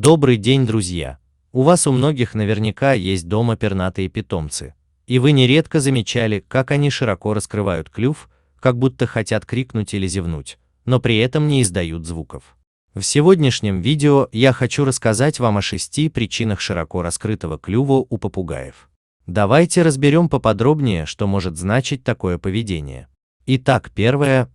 Добрый день, друзья! У вас у многих наверняка есть дома пернатые питомцы, и вы нередко замечали, как они широко раскрывают клюв, как будто хотят крикнуть или зевнуть, но при этом не издают звуков. В сегодняшнем видео я хочу рассказать вам о 6 причинах широко раскрытого клюва у попугаев. Давайте разберем поподробнее, что может значить такое поведение. Итак, первое.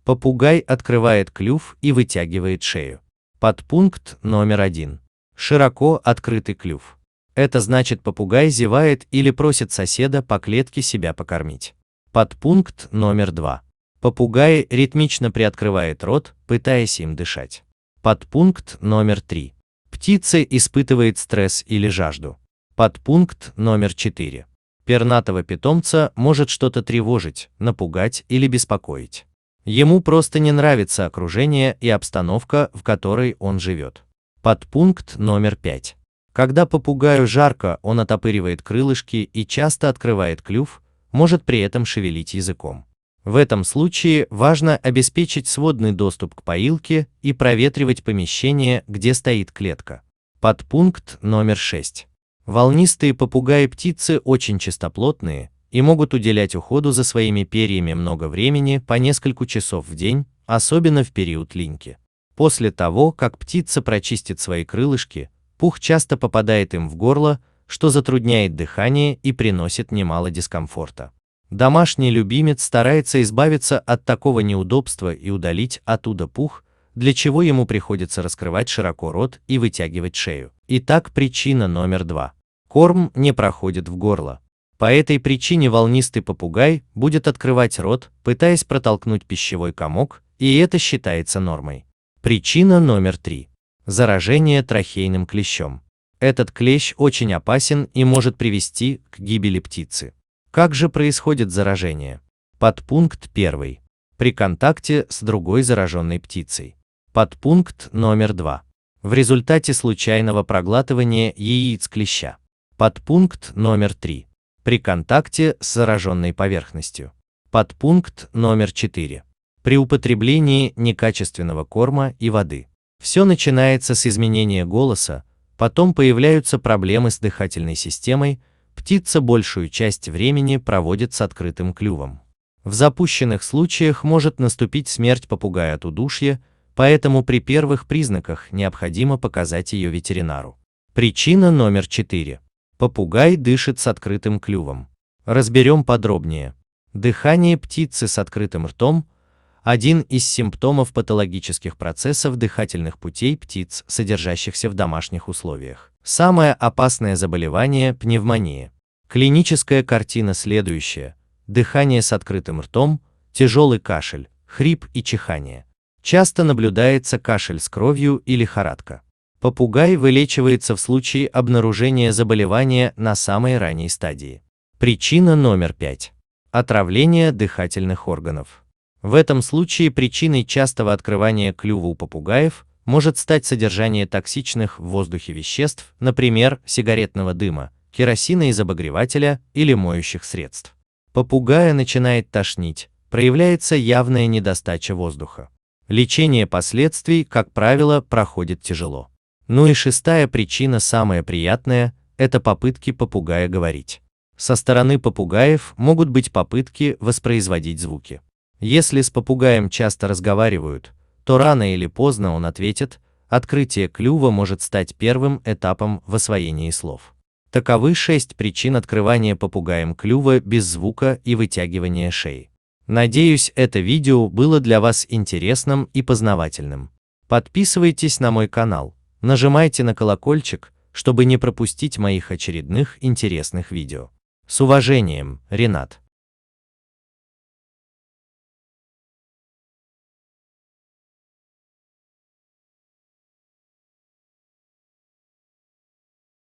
Попугай открывает клюв и вытягивает шею. Подпункт номер 1. Широко открытый клюв. Это значит, попугай зевает или просит соседа по клетке себя покормить. Подпункт номер 2. Попугай ритмично приоткрывает рот, пытаясь им дышать. Подпункт номер 3. Птица испытывает стресс или жажду. Подпункт номер 4. Пернатого питомца может что-то тревожить, напугать или беспокоить. Ему просто не нравится окружение и обстановка, в которой он живет. Подпункт номер 5. Когда попугаю жарко, он отопыривает крылышки и часто открывает клюв, может при этом шевелить языком. В этом случае важно обеспечить свободный доступ к поилке и проветривать помещение, где стоит клетка. Подпункт номер 6. Волнистые попугаи-птицы очень чистоплотные и могут уделять уходу за своими перьями много времени, по несколько часов в день, особенно в период линьки. После того, как птица прочистит свои крылышки, пух часто попадает им в горло, что затрудняет дыхание и приносит немало дискомфорта. Домашний любимец старается избавиться от такого неудобства и удалить оттуда пух, для чего ему приходится раскрывать широко рот и вытягивать шею. Итак, причина номер 2. Корм не проходит в горло. По этой причине волнистый попугай будет открывать рот, пытаясь протолкнуть пищевой комок, и это считается нормой. Причина номер 3. Заражение трахейным клещом. Этот клещ очень опасен и может привести к гибели птицы. Как же происходит заражение? Подпункт 1. При контакте с другой зараженной птицей. Подпункт номер 2. В результате случайного проглатывания яиц клеща. Подпункт номер 3. При контакте с зараженной поверхностью. Подпункт номер 4. При употреблении некачественного корма и воды. Все начинается с изменения голоса, потом появляются проблемы с дыхательной системой, птица большую часть времени проводит с открытым клювом. В запущенных случаях может наступить смерть попугая от удушья, поэтому при первых признаках необходимо показать ее ветеринару. Причина номер 4. Попугай дышит с открытым клювом. Разберем подробнее. Дыхание птицы с открытым ртом – один из симптомов патологических процессов дыхательных путей птиц, содержащихся в домашних условиях. Самое опасное заболевание – пневмония. Клиническая картина следующая: дыхание с открытым ртом, тяжелый кашель, хрип и чихание. Часто наблюдается кашель с кровью и лихорадка. Попугай вылечивается в случае обнаружения заболевания на самой ранней стадии. Причина номер 5. Отравление дыхательных органов. В этом случае причиной частого открывания клюва у попугаев может стать содержание токсичных в воздухе веществ, например, сигаретного дыма, керосина из обогревателя или моющих средств. Попугая начинает тошнить, проявляется явная недостача воздуха. Лечение последствий, как правило, проходит тяжело. Ну и 6-я причина, самая приятная, это попытки попугая говорить. Со стороны попугаев могут быть попытки воспроизводить звуки. Если с попугаем часто разговаривают, то рано или поздно он ответит, открытие клюва может стать первым этапом в освоении слов. Таковы 6 причин открывания попугаем клюва без звука и вытягивания шеи. Надеюсь, это видео было для вас интересным и познавательным. Подписывайтесь на мой канал, нажимайте на колокольчик, чтобы не пропустить моих очередных интересных видео. С уважением, Ренат.